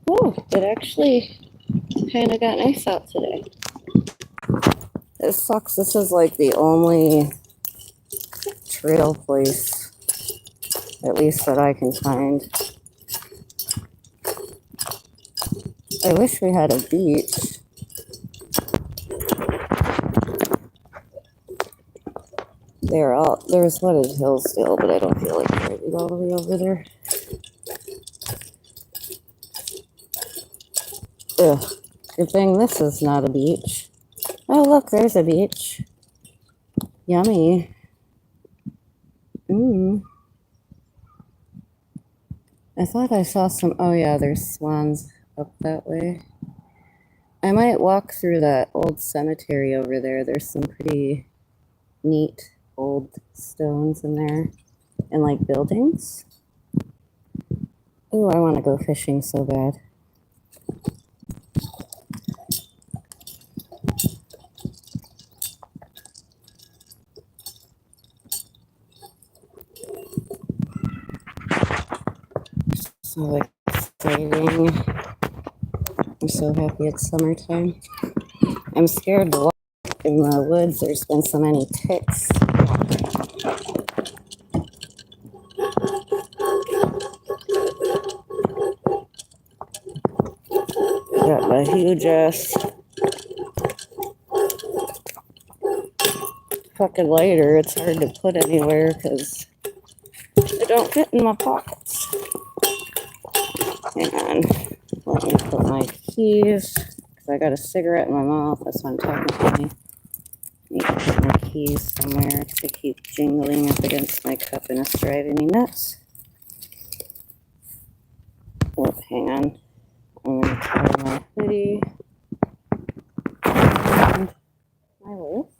Oh, it actually kind of got nice out today. It sucks. This is like the only trail place, at least that I can find. I wish we had a beach. There's one in Hillsdale, but I don't feel like driving all the way over there. Ugh. Good thing this is not a beach. Oh, look, there's a beach. Yummy. I thought I saw some. Oh, yeah, there's swans up that way. I might walk through that old cemetery over there. There's some pretty neat old stones in there and like buildings. Oh, I want to go fishing so bad. So exciting. I'm so happy it's summertime. I'm scared to walk in the woods. There's been so many ticks. Got my huge ass fucking lighter. It's hard to put anywhere because they don't fit in my pockets. Hang on. Let me put my keys, because I got a cigarette in my mouth. That's why I'm talking. Need to put my keys somewhere to keep jingling up against my cup, and it's driving me nuts. Oh, hang on. I'm going to tie my hoodie and my lace.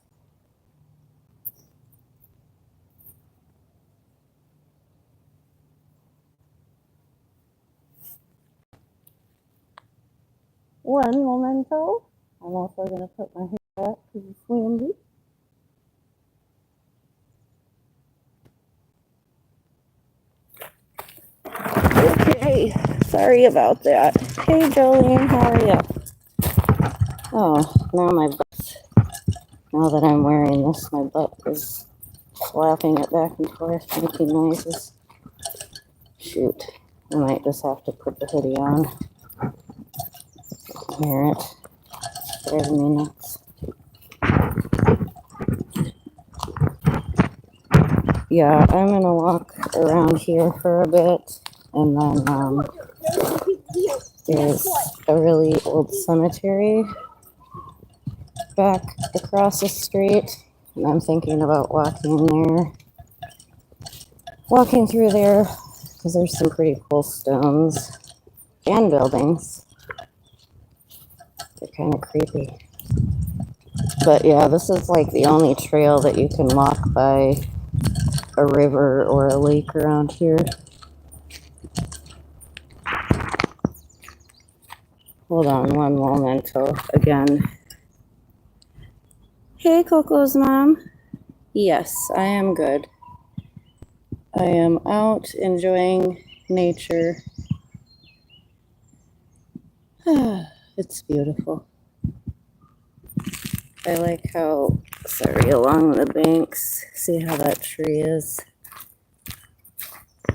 One momento. I'm also going to put my hair back because it's windy. Okay, sorry about that. Hey, Jolene, how are you? Oh, now that I'm wearing this, my butt is flapping it back and forth, making noises. Shoot, I might just have to put the hoodie on. Hear it. It's driving me nuts. Yeah, I'm gonna walk around here for a bit, and then there's a really old cemetery back across the street, and I'm thinking about walking through there, because there's some pretty cool stones and buildings. They're kind of creepy. But yeah, this is like the only trail that you can walk by a river or a lake around here. Hold on one momento again. Hey, Coco's mom. Yes, I am good. I am out enjoying nature. It's beautiful. I like how, along the banks, see how that tree is?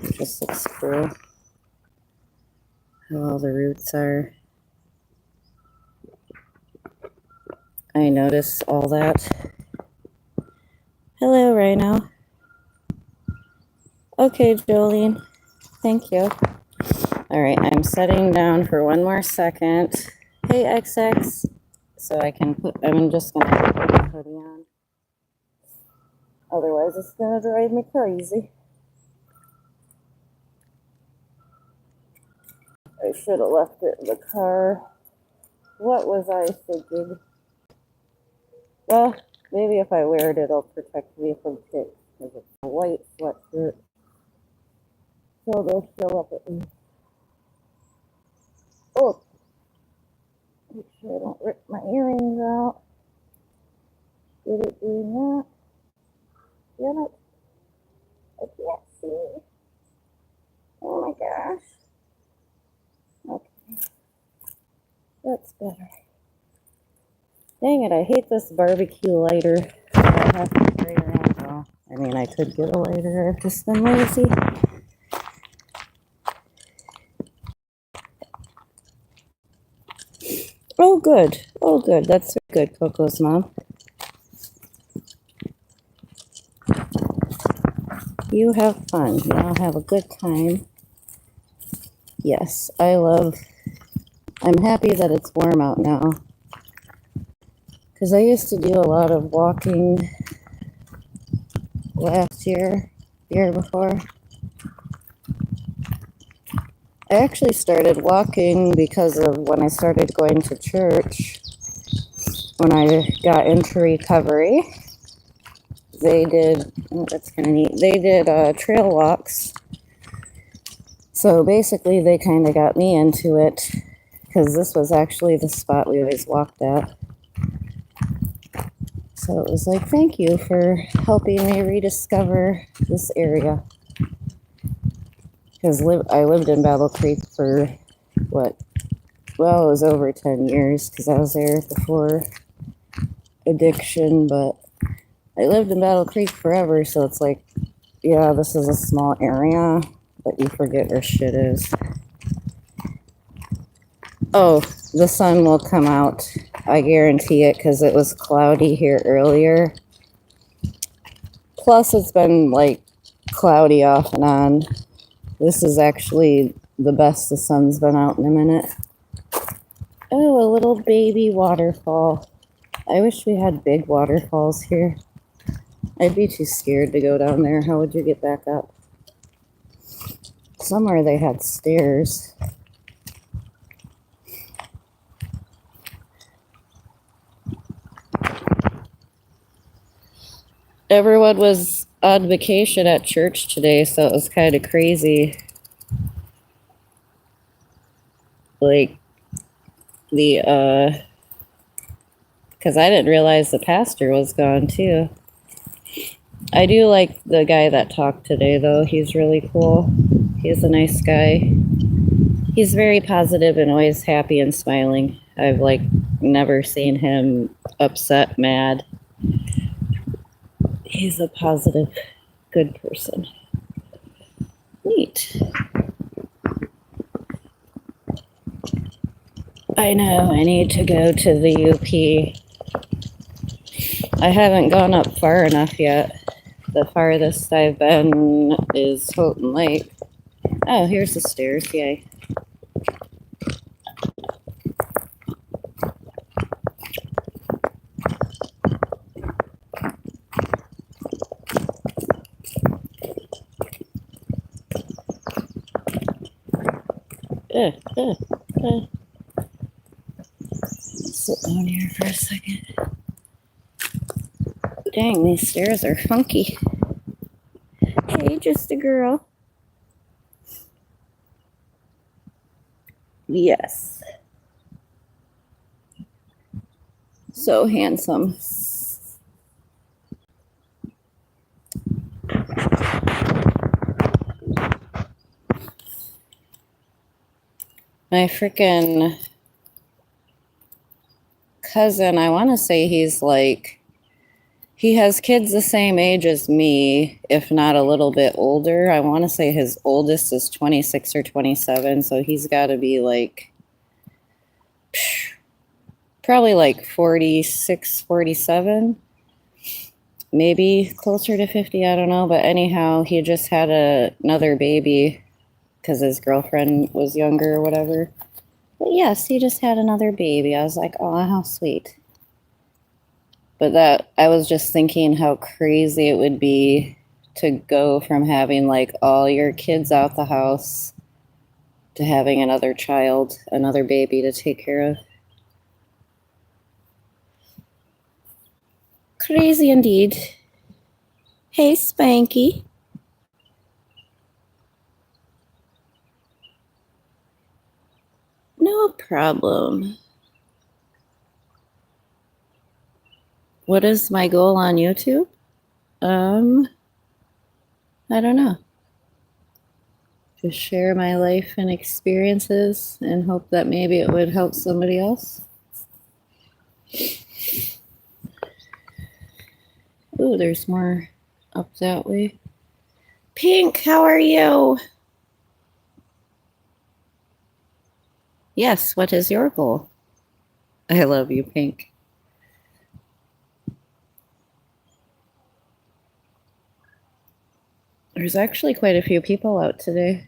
It just looks cool. How all the roots are. I notice all that. Hello, Rhino. Okay, Jolene. Thank you. All right, I'm setting down for one more second. Hey, XX. So I'm just gonna put my hoodie on. Otherwise, it's gonna drive me crazy. I should have left it in the car. What was I thinking? Well, maybe if I wear it, it'll protect me from ticks, because it's a white sweatshirt. So they'll show up at me. Oh, make sure I don't rip my earrings out. Did it doing that? Damn it. I can't see. Oh my gosh. Okay. better. Dang it, I hate this barbecue lighter. I have to carry around now. I mean, I could get a lighter. I've just been lazy. Oh, good. Oh, good. That's good, Coco's mom. You have fun. Y'all have a good time. Yes, I'm happy that it's warm out now. Because I used to do a lot of walking last year, year before. I actually started walking because of when I started going to church. When I got into recovery, they did, oh, that's kind of neat, they did trail walks. So basically, they kind of got me into it because this was actually the spot we always walked at. So it was like, thank you for helping me rediscover this area. Because I lived in Battle Creek for what? Well, it was over 10 years because I was there before addiction, but I lived in Battle Creek forever, so it's like, yeah, this is a small area, but you forget where shit is. Oh, the sun will come out. I guarantee it because it was cloudy here earlier. Plus, it's been like cloudy off and on. This is actually the best the sun's been out in a minute. Oh, a little baby waterfall. I wish we had big waterfalls here. I'd be too scared to go down there. How would you get back up? Somewhere they had stairs. Everyone was on vacation at church today, so it was kind of crazy. Like, because I didn't realize the pastor was gone too. I do like the guy that talked today, though. He's really cool. He's a nice guy. He's very positive and always happy and smiling. I've never seen him upset, mad. He's a positive, good person. Neat. I know, I need to go to the UP. I haven't gone up far enough yet. The farthest I've been is Houghton Lake. Oh, here's the stairs, yay. Sit down here for a second. Dang, these stairs are funky. Hey, just a girl. Yes. So handsome. My freaking cousin, I want to say he has kids the same age as me, if not a little bit older. I want to say his oldest is 26 or 27, so he's got to be probably 46, 47, maybe closer to 50, I don't know. But anyhow, he just had another baby because his girlfriend was younger or whatever. But yes, he just had another baby. I was like, oh, how sweet. But I was just thinking how crazy it would be to go from having all your kids out the house to having another child, another baby to take care of. Crazy indeed. Hey, Spanky. No problem. What is my goal on YouTube? I don't know. Just share my life and experiences and hope that maybe it would help somebody else. Ooh, there's more up that way. Pink, how are you? Yes, what is your goal? I love you, Pink. There's actually quite a few people out today.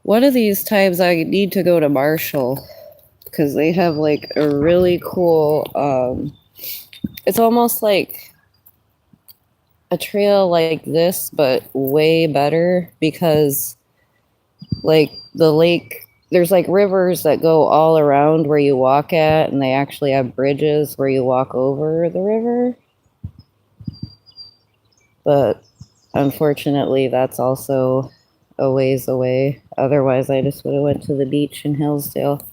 One of these times I need to go to Marshall because they have like a really cool, it's almost like a trail like this, but way better because like the lake, there's like rivers that go all around where you walk at, and they actually have bridges where you walk over the river. But unfortunately, that's also a ways away. Otherwise, I just would have went to the beach in Hillsdale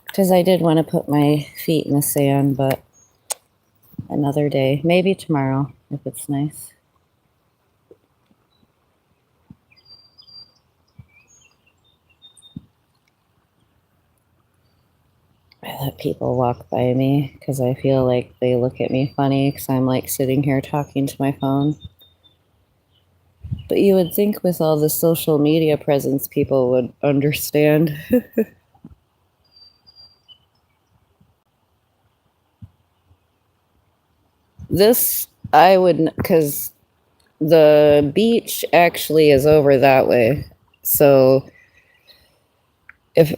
because I did want to put my feet in the sand, but another day, maybe tomorrow if it's nice. I let people walk by me because I feel like they look at me funny because I'm like sitting here talking to my phone. But you would think with all the social media presence, people would understand. This, I would, because the beach actually is over that way. So if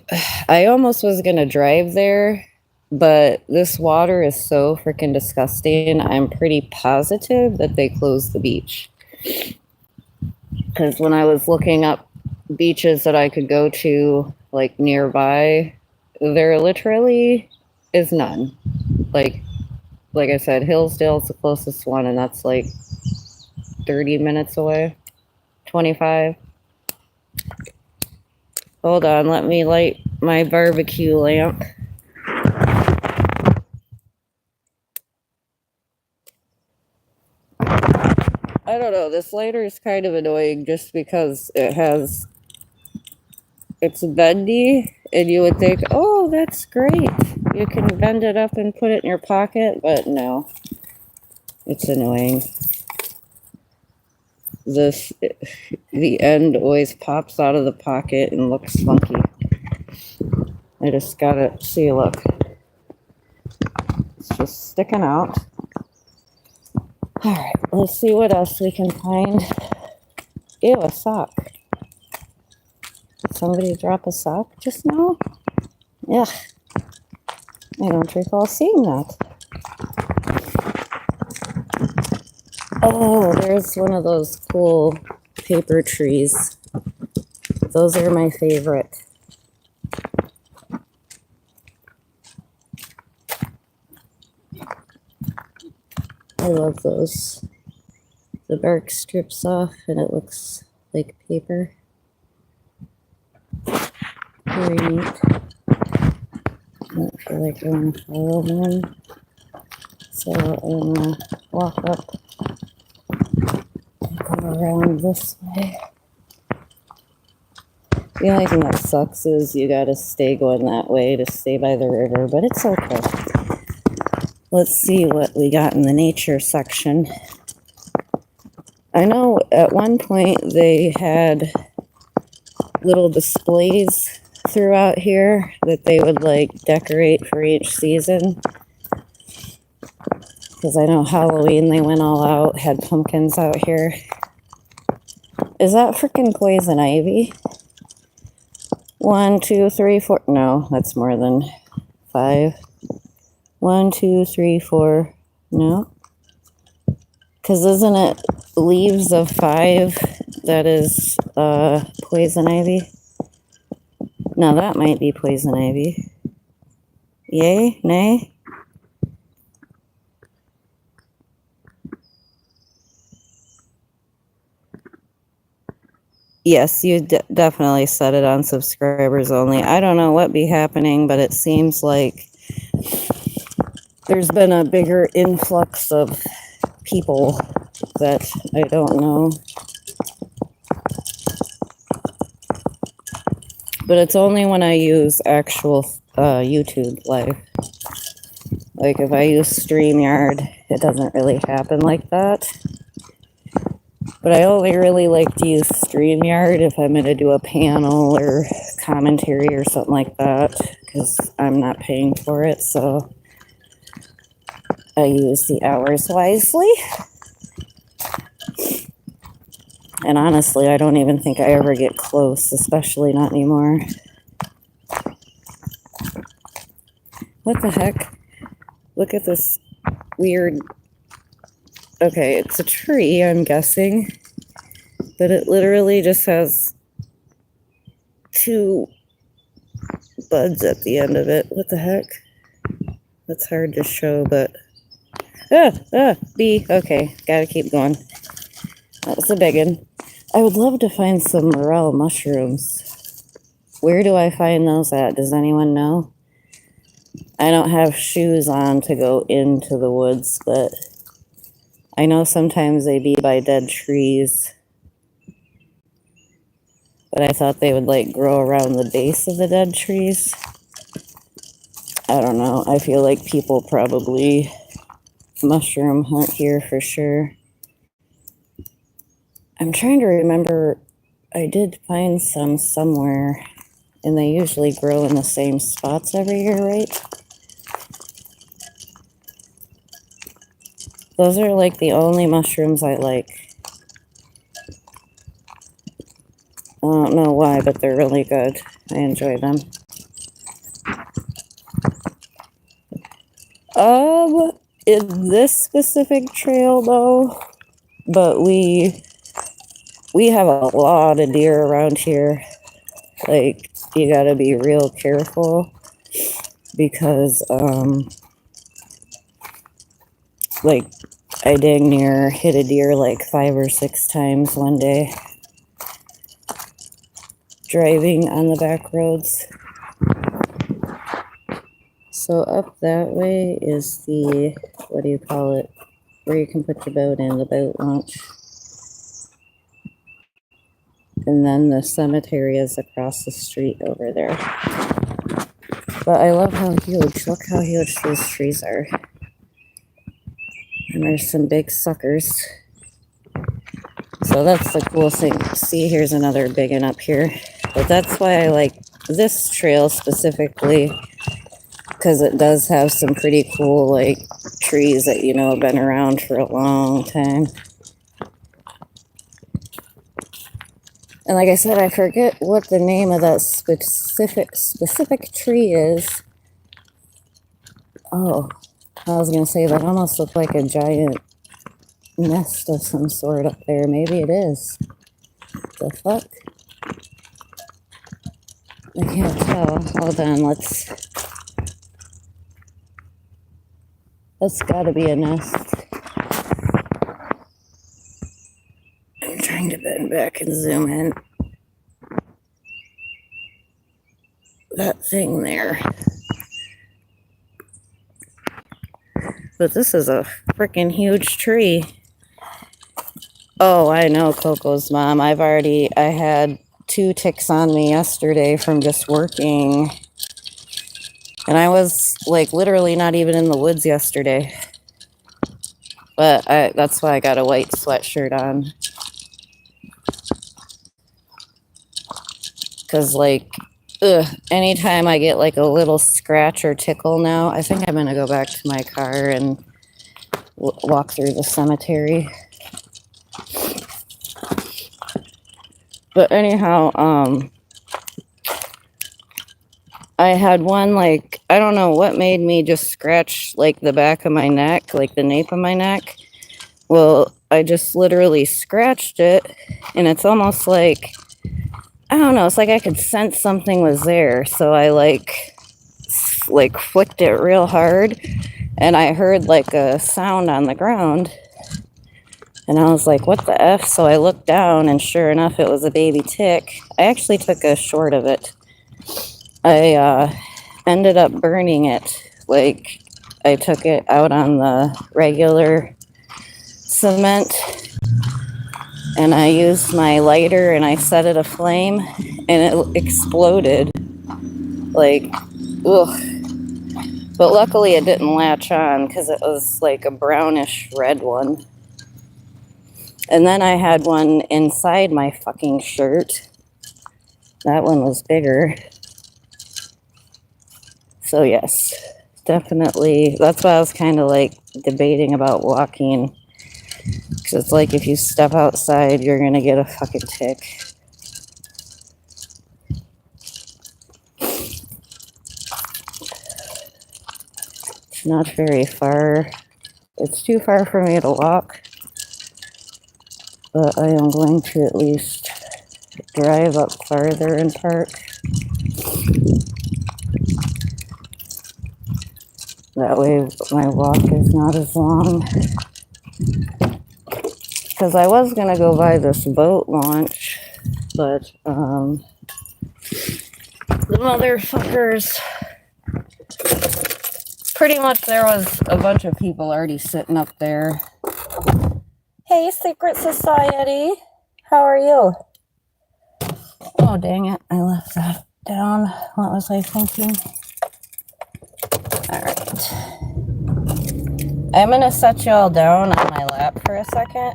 I almost was going to drive there, but this water is so freaking disgusting. I'm pretty positive that they closed the beach. Because when I was looking up beaches that I could go to, like nearby, there literally is none. Like I said, Hillsdale's the closest one, and that's like 30 minutes away, 25. Hold on, let me light my barbecue lamp. I don't know, this lighter is kind of annoying just because it's bendy, and you would think, oh, that's great. You can bend it up and put it in your pocket, but no, it's annoying. The end always pops out of the pocket and looks funky. I just gotta see, look. It's just sticking out. All right, let's see what else we can find. Ew, a sock. Did somebody drop a sock just now? Yeah, I don't recall seeing that. Oh, there's one of those cool paper trees. Those are my favorite. I love those. The bark strips off and it looks like paper. Very neat. I don't feel like I want to follow them. So I'm gonna walk up and go around this way. The only thing that sucks is you gotta stay going that way to stay by the river, but it's okay. Let's see what we got in the nature section. I know at one point they had little displays throughout here that they would like decorate for each season. Because I know Halloween they went all out, had pumpkins out here. Is that freaking poison ivy? 1, 2, 3, 4. No, that's more than 5. 1, 2, 3, 4. No. Because isn't it leaves of 5 that is poison ivy? Now that might be poison ivy. Yay? Nay? Yes, you definitely set it on subscribers only. I don't know what be happening, but it seems like there's been a bigger influx of people that I don't know. But it's only when I use actual YouTube Live. Like if I use StreamYard, it doesn't really happen like that. But I only really like to use StreamYard if I'm going to do a panel or commentary or something like that, because I'm not paying for it, so I use the hours wisely. And honestly, I don't even think I ever get close, especially not anymore. What the heck? Look at this weird... Okay, it's a tree, I'm guessing. But it literally just has 2 buds at the end of it. What the heck? That's hard to show, but... bee. Okay, gotta keep going. That was a big one. I would love to find some morel mushrooms. Where do I find those at? Does anyone know? I don't have shoes on to go into the woods, but I know sometimes they be by dead trees. But I thought they would like grow around the base of the dead trees. I don't know. I feel like people probably mushroom hunt here for sure. I'm trying to remember. I did find some somewhere, and they usually grow in the same spots every year, right? Those are like the only mushrooms I like. I don't know why, but they're really good. I enjoy them. In this specific trail though, but we have a lot of deer around here. Like, you gotta be real careful because like I dang near hit a deer like 5 or 6 times one day driving on the back roads. So up that way is the, what do you call it, where you can put your boat in, the boat launch. And then the cemetery is across the street over there. But I love how huge, look how huge these trees are. And there's some big suckers. So that's the cool thing. See, here's another big one up here. But that's why I like this trail specifically, because it does have some pretty cool like trees that, you know, have been around for a long time. And like I said, I forget what the name of that specific tree is. Oh, I was gonna say that almost looked like a giant nest of some sort up there. Maybe it is. The fuck? I can't tell. Hold on, that's gotta be a nest. I'm trying to bend back and zoom in. That thing there. But this is a freaking huge tree. Oh, I know, Coco's mom. I had 2 ticks on me yesterday from just working. And I was like literally not even in the woods yesterday. But that's why I got a white sweatshirt on. Because like, anytime I get like a little scratch or tickle now, I think I'm going to go back to my car and walk through the cemetery. But anyhow, I had one, like, I don't know what made me just scratch like the back of my neck, like the nape of my neck. Well, I just literally scratched it, and it's almost like, I don't know, it's like I could sense something was there. So I like flicked it real hard, and I heard like a sound on the ground. And I was like, what the F? So I looked down, and sure enough, it was a baby tick. I actually took a short of it. I ended up burning it. Like, I took it out on the regular cement, and I used my lighter, and I set it aflame, and it exploded. Like, ugh. But luckily it didn't latch on because it was like a brownish red one. And then I had one inside my fucking shirt. That one was bigger. So yes, definitely. That's why I was kind of like debating about walking. Because it's like if you step outside, you're going to get a fucking tick. It's not very far. It's too far for me to walk. But I am going to at least drive up farther and park. That way my walk is not as long. Because I was going to go by this boat launch, but the motherfuckers, pretty much there was a bunch of people already sitting up there. Hey, Secret Society, how are you? Oh, dang it, I left that down. What was I thinking? All right. I'm going to set y'all down on my lap for a second.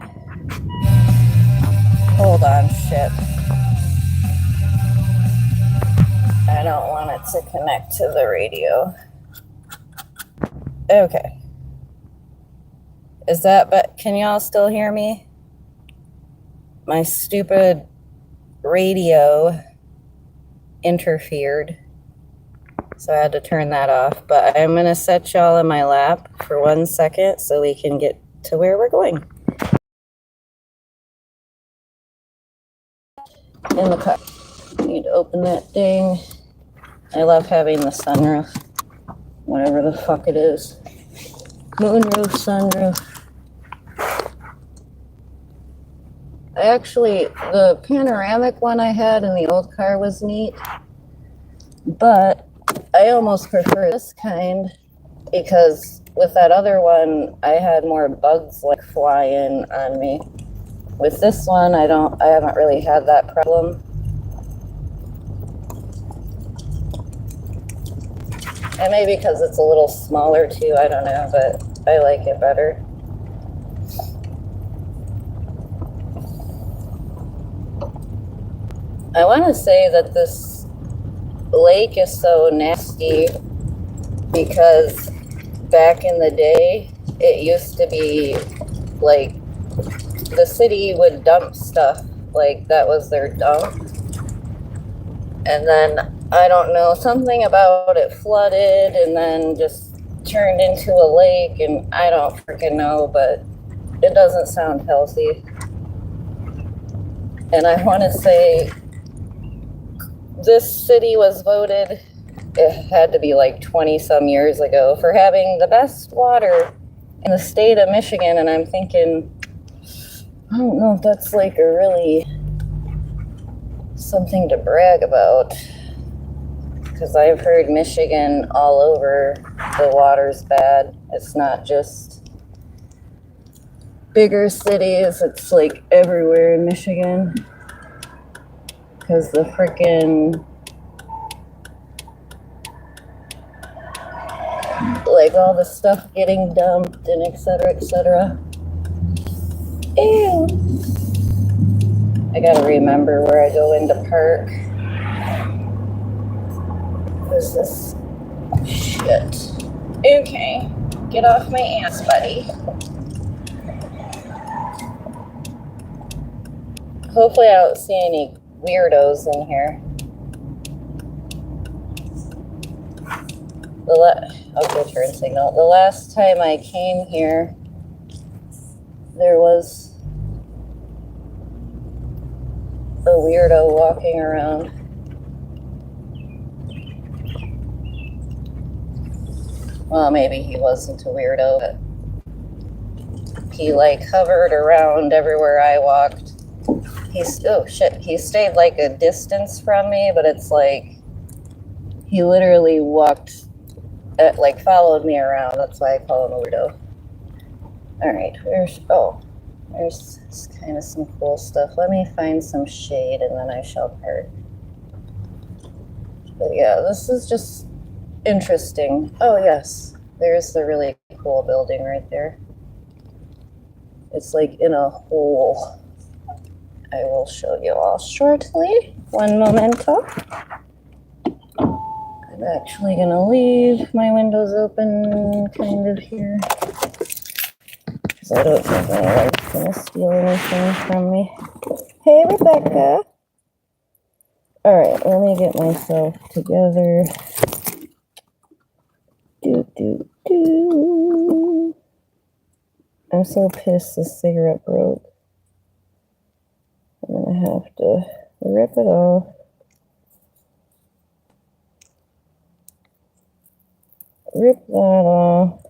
Hold on, shit. I don't want it to connect to the radio. Okay. Is that, but can y'all still hear me? My stupid radio interfered, so I had to turn that off. But I'm going to set y'all in my lap for 1 second so we can get to where we're going. In the car. Need to open that thing. I love having the sunroof. Whatever the fuck it is. Moonroof, sunroof. Actually, the panoramic one I had in the old car was neat. But I almost prefer this kind because with that other one, I had more bugs like flying on me. With this one, I haven't really had that problem. And maybe because it's a little smaller too, I don't know, but I like it better. I want to say that this lake is so nasty because back in the day, it used to be like the city would dump stuff, like that was their dump. And then I don't know, something about it flooded and then just turned into a lake, and I don't freaking know, but it doesn't sound healthy. And I want to say this city was voted, it had to be like 20 some years ago, for having the best water in the state of Michigan. And I'm thinking, I don't know if that's like a really something to brag about. Because I've heard Michigan all over, the water's bad. It's not just bigger cities, it's like everywhere in Michigan. Because the freaking, like all the stuff getting dumped and etc. etc. Ew. I gotta remember where I go into park. Who's this? Shit. Okay. Get off my ass, buddy. Hopefully I don't see any weirdos in here. Okay, turn signal. The last time I came here, there was a weirdo walking around. Well, maybe he wasn't a weirdo, but he like hovered around everywhere I walked. Oh shit, he stayed like a distance from me, but it's like he literally walked, like followed me around. That's why I call him a weirdo. Alright, there's kind of some cool stuff. Let me find some shade and then I shall park. But yeah, this is just interesting. Oh, yes. There's the really cool building right there. It's like in a hole. I will show you all shortly. One momento. I'm actually gonna leave my windows open kind of here, because I don't think anyone's gonna steal anything from me. Hey, Rebecca. All right, let me get myself together. I'm so pissed the cigarette broke. I'm gonna have to rip it off. Rip that off.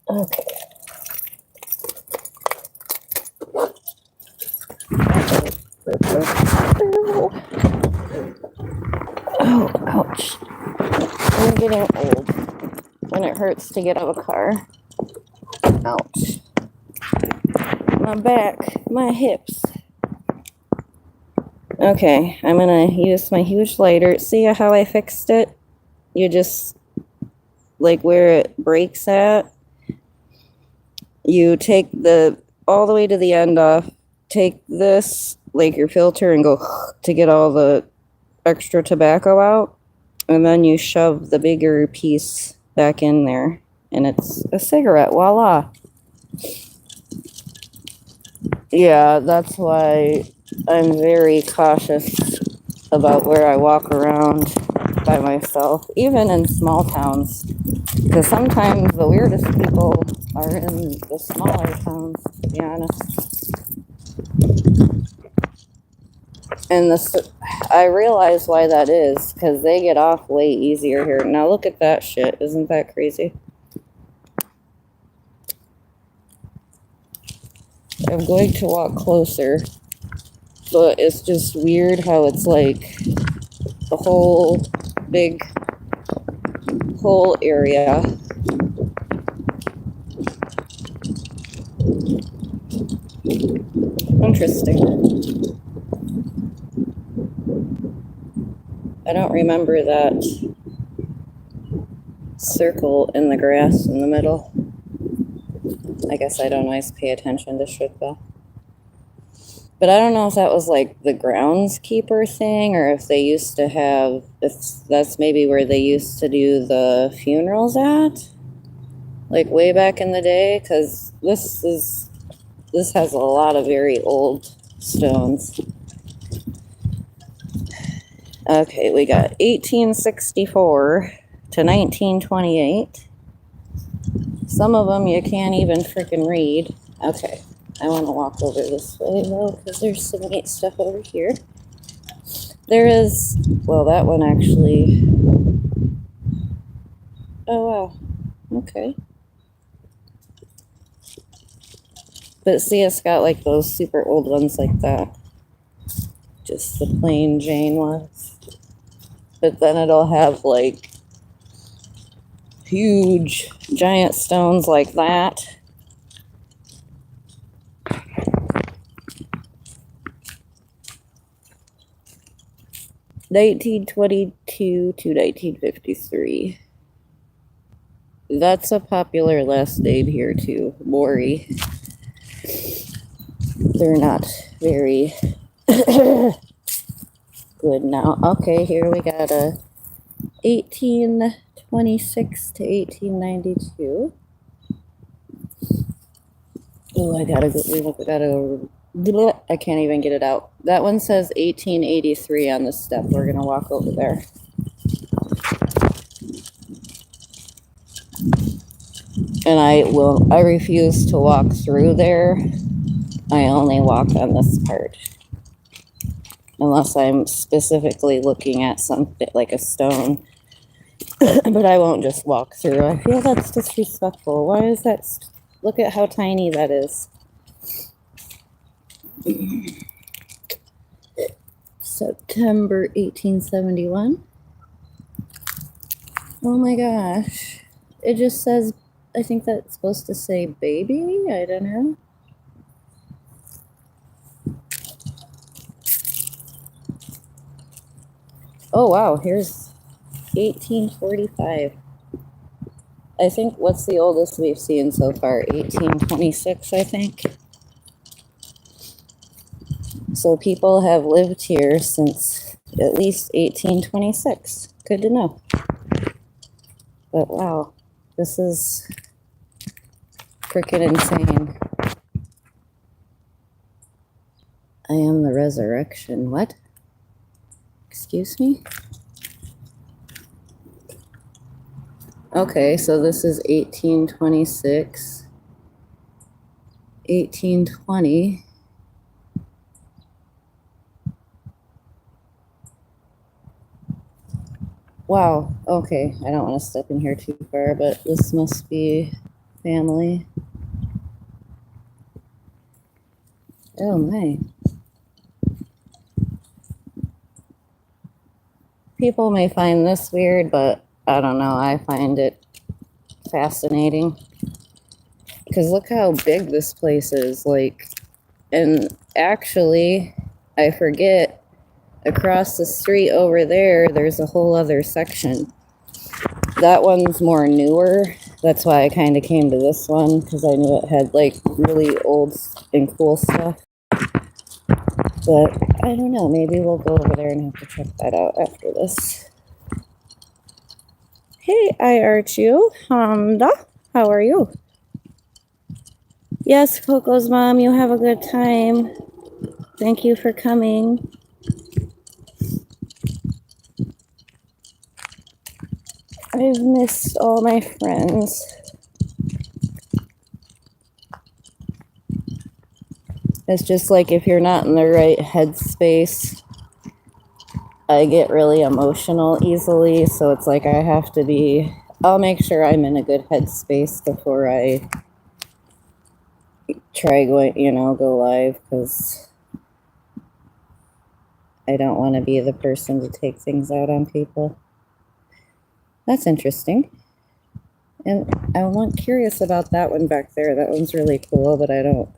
Okay. Oh, ouch. I'm getting old when it hurts to get out of a car. Ouch. My back, my hips. Okay, I'm gonna use my huge lighter. See how I fixed it? You just, like where it breaks at, you take the, all the way to the end off, take this, like your filter, and go to get all the extra tobacco out, and then you shove the bigger piece back in there, and it's a cigarette. Voila. Yeah, that's why I'm very cautious about where I walk around by myself, even in small towns, because sometimes the weirdest people are in the smaller towns, to be honest. And I realize why that is, because they get off way easier here. Now look at that shit. Isn't that crazy? I'm going to walk closer, but it's just weird how it's like the whole big whole area. Interesting. I don't remember that circle in the grass in the middle. I guess I don't always pay attention to shit though. But I don't know if that was like the groundskeeper thing, or if they used to have, if that's maybe where they used to do the funerals at, like way back in the day, because this has a lot of very old stones. Okay, we got 1864 to 1928. Some of them you can't even freaking read. Okay, I want to walk over this way though, because there's some neat stuff over here. There is, well, that one actually. Oh, wow. Okay. But see, it's got like those super old ones like that. Just the plain Jane ones. But then it'll have like huge giant stones like that. (1922 to 1953). That's a popular last name here too, Maury. They're not very good now. Okay, here we got a 1826 to 1892. Oh, I can't even get it out. That one says 1883 on the step. We're gonna walk over there. And I refuse to walk through there. I only walk on this part. Unless I'm specifically looking at something like a stone. But I won't just walk through. I feel that's disrespectful. Why is that? Look at how tiny that is. September 1871. Oh my gosh. It just says, I think that's supposed to say baby. I don't know. Oh, wow. Here's 1845. I think, what's the oldest we've seen so far? 1826, I think. So people have lived here since at least 1826. Good to know. But wow, this is freaking insane. I am the resurrection. What? Excuse me? Okay, so this is 1826, 1820. Wow, okay, I don't want to step in here too far, but this must be family. Oh my. People may find this weird, but I don't know, I find it fascinating. Because look how big this place is, like, and actually, I forget, across the street over there, there's a whole other section. That one's more newer. That's why I kind of came to this one, because I knew it had, like, really old and cool stuff. But I don't know, maybe we'll go over there and have to check that out after this. Hey, I Archu. Hamda, how are you? Yes, Coco's mom, you have a good time. Thank you for coming. I've missed all my friends. It's just like if you're not in the right headspace, I get really emotional easily. So it's like I have to be, I'll make sure I'm in a good headspace before I try going, go live, because I don't want to be the person to take things out on people. That's interesting. And I'm curious about that one back there. That one's really cool, but I don't.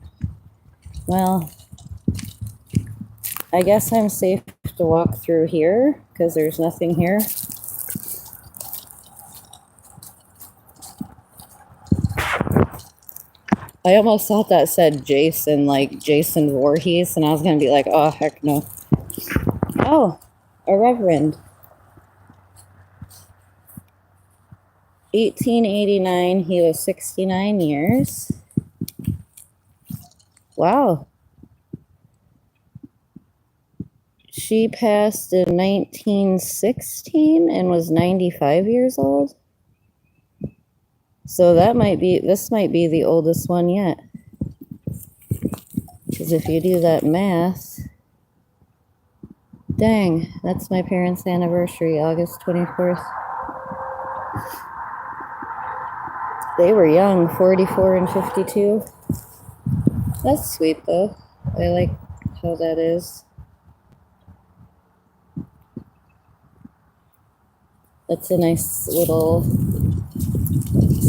Well, I guess I'm safe to walk through here because there's nothing here. I almost thought that said Jason, like Jason Voorhees, and I was going to be like, oh, heck no. Oh, a reverend. 1889, he was 69 years. Wow. She passed in 1916 and was 95 years old. So this might be the oldest one yet. Because if you do that math, dang, that's my parents' anniversary, August 24th. They were young, 44 and 52. That's sweet, though. I like how that is. That's a nice little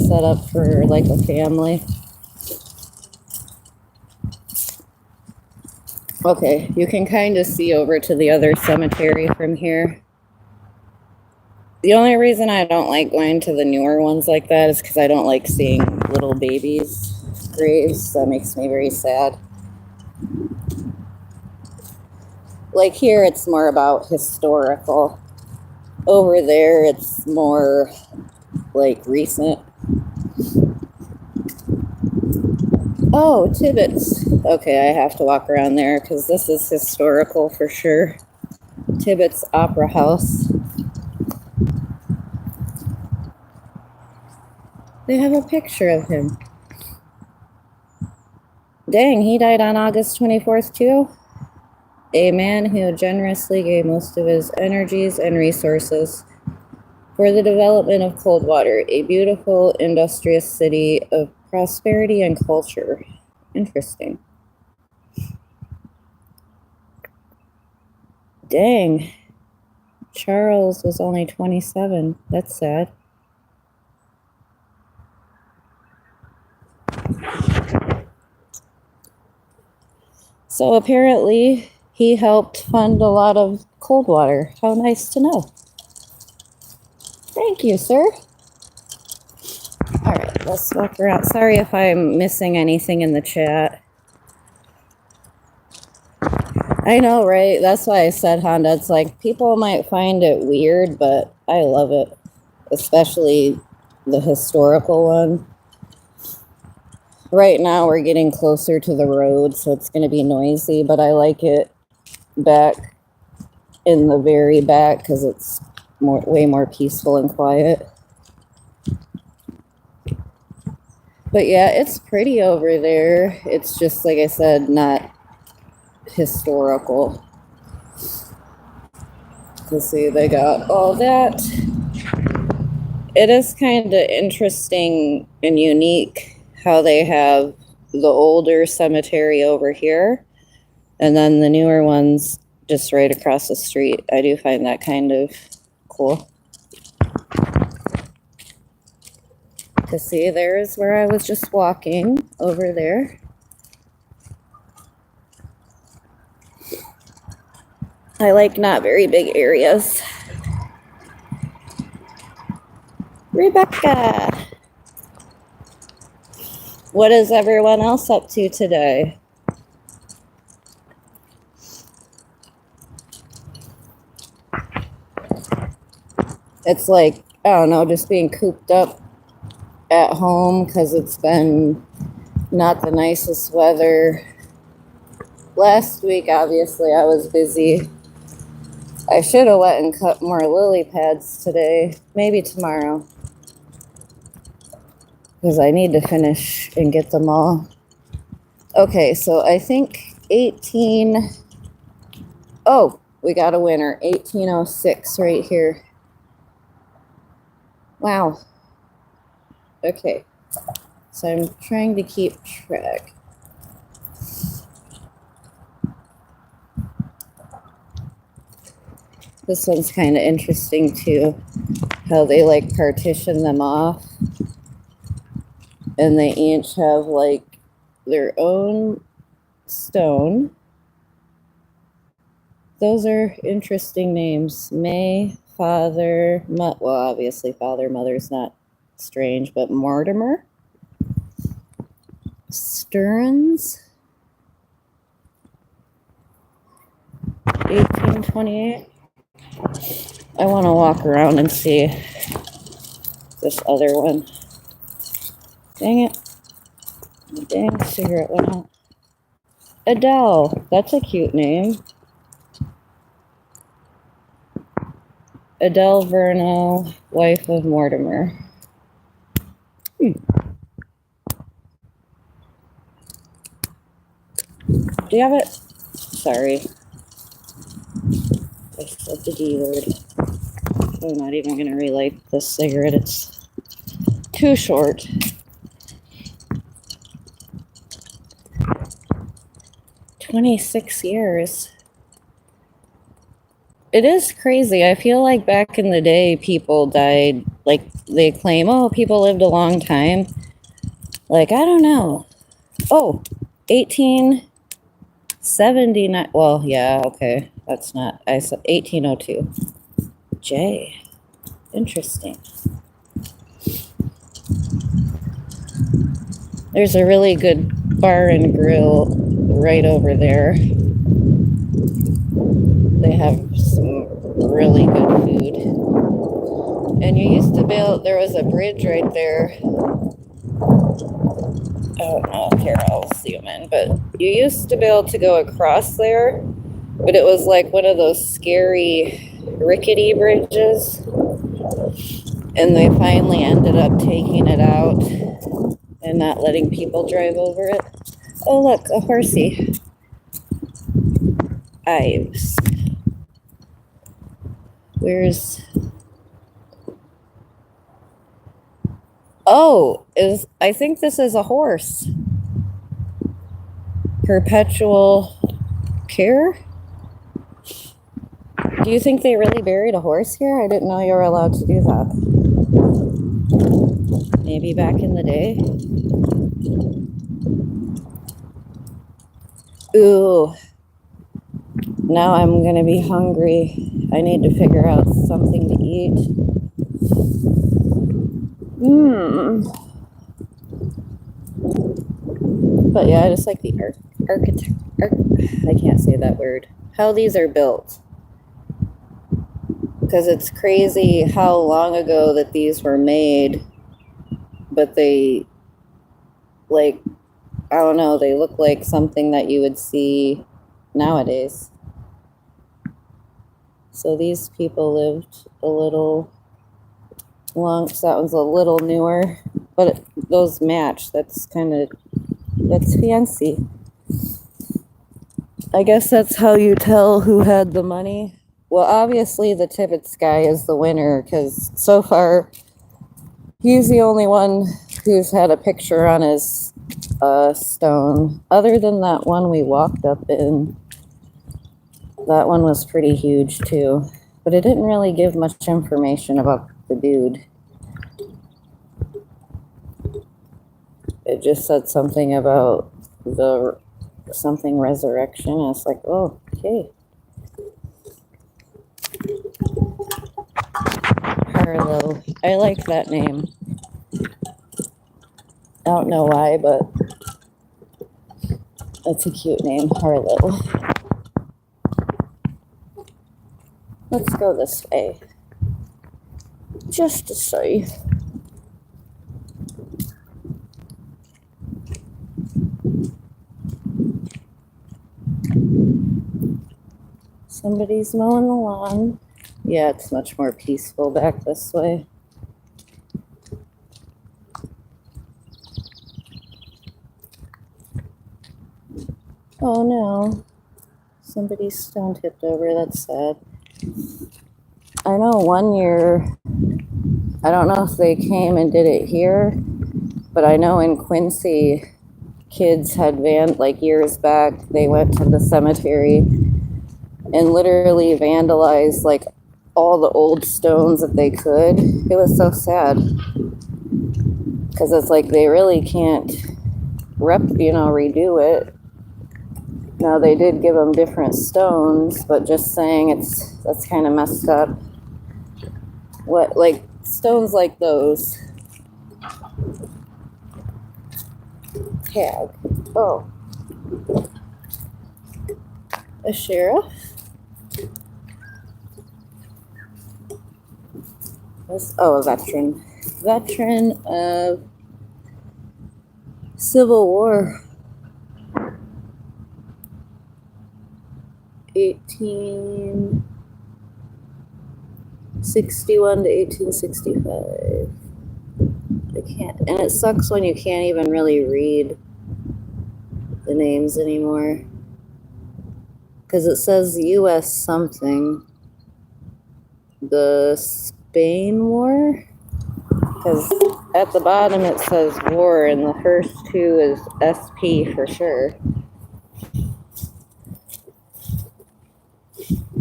setup for, like, a family. Okay, you can kind of see over to the other cemetery from here. The only reason I don't like going to the newer ones like that is because I don't like seeing little babies' graves. That makes me very sad. Like here, it's more about historical. Over there, it's more like recent. Oh, Tibbetts. Okay, I have to walk around there because this is historical for sure. Tibbetts Opera House. They have a picture of him. Dang, he died on August 24th too? A man who generously gave most of his energies and resources for the development of Coldwater, a beautiful, industrious city of prosperity and culture. Interesting. Dang. Charles was only 27. That's sad. So apparently He helped fund a lot of cold water. How nice to know. Thank you, sir. All right, let's walk around. Sorry if I'm missing anything in the chat. I know, right? That's why I said Honda. It's like people might find it weird, but I love it, especially the historical one. Right now we're getting closer to the road, so it's going to be noisy, but I like it back in the very back because it's way more peaceful and quiet. But yeah, it's pretty over there. It's just, like I said, not historical. Let's see, they got all that. It is kind of interesting and unique how they have the older cemetery over here and then the newer ones just right across the street. I do find that kind of cool. To see, there's where I was just walking over there. I like not very big areas. Rebecca, what is everyone else up to today? It's like, I don't know, just being cooped up at home because it's been not the nicest weather. Last week, obviously, I was busy. I should have went and cut more lily pads today, maybe tomorrow, because I need to finish and get them all. Okay, so I think 18... Oh, we got a winner. 1806 right here. Wow. Okay. So I'm trying to keep track. This one's kind of interesting too. How they like partition them off. And they each have like their own stone. Those are interesting names. May, Father, well, obviously Father, Mother's not strange, but Mortimer. Stearns. 1828. I want to walk around and see this other one. Dang it. Dang cigarette went out. Adele. That's a cute name. Adele Verno, wife of Mortimer. Do you have it? Sorry. I said the D word. I'm not even going to relight this cigarette. It's too short. "26 years. It is crazy. I feel like back in the day, people died, like they claim, oh, people lived a long time. Like, I don't know. Oh, 1879. Well, yeah, okay. That's not, I said 1802. J. Interesting. There's a really good bar and grill right over there. They have some really good food. And you used to be able, there was a bridge right there. I don't know if here I'll zoom in, but you used to be able to go across there, but it was like one of those scary rickety bridges. And they finally ended up taking it out and not letting people drive over it. Oh, look, a horsey. Ives. Where's... Oh, I think this is a horse. Perpetual care? Do you think they really buried a horse here? I didn't know you were allowed to do that. Maybe back in the day. Ooh. Now I'm gonna be hungry. I need to figure out something to eat. But yeah, I just like the I can't say that word. How these are built. Because it's crazy how long ago that these were made, but they, like, I don't know, they look like something that you would see nowadays. So these people lived a little long, so that one's a little newer, but those match. That's fancy. I guess that's how you tell who had the money. Well, obviously the Tibbetts guy is the winner because so far he's the only one who's had a picture on his stone. Other than that one we walked up in, that one was pretty huge too, but it didn't really give much information about the dude. It just said something about the something resurrection. I was like, oh, okay. Harlow. I like that name. I don't know why, but it's a cute name, Harlow. Let's go this way. Just to see. Somebody's mowing the lawn. Yeah, it's much more peaceful back this way. Oh no. Somebody's stone tipped over. That's sad. I know one year, I don't know if they came and did it here, but I know in Quincy, kids had like years back, they went to the cemetery and literally vandalized like all the old stones that they could. It was so sad because it's like they really can't redo it. Now they did give them different stones, but just saying that's kind of messed up. What, like stones like those? Tag. Oh, a sheriff. A veteran. Veteran of Civil War. 1861 to 1865. I can't, and it sucks when you can't even really read the names anymore. Because it says U.S. something. The Spain War? Because at the bottom it says war, and the first two is SP for sure.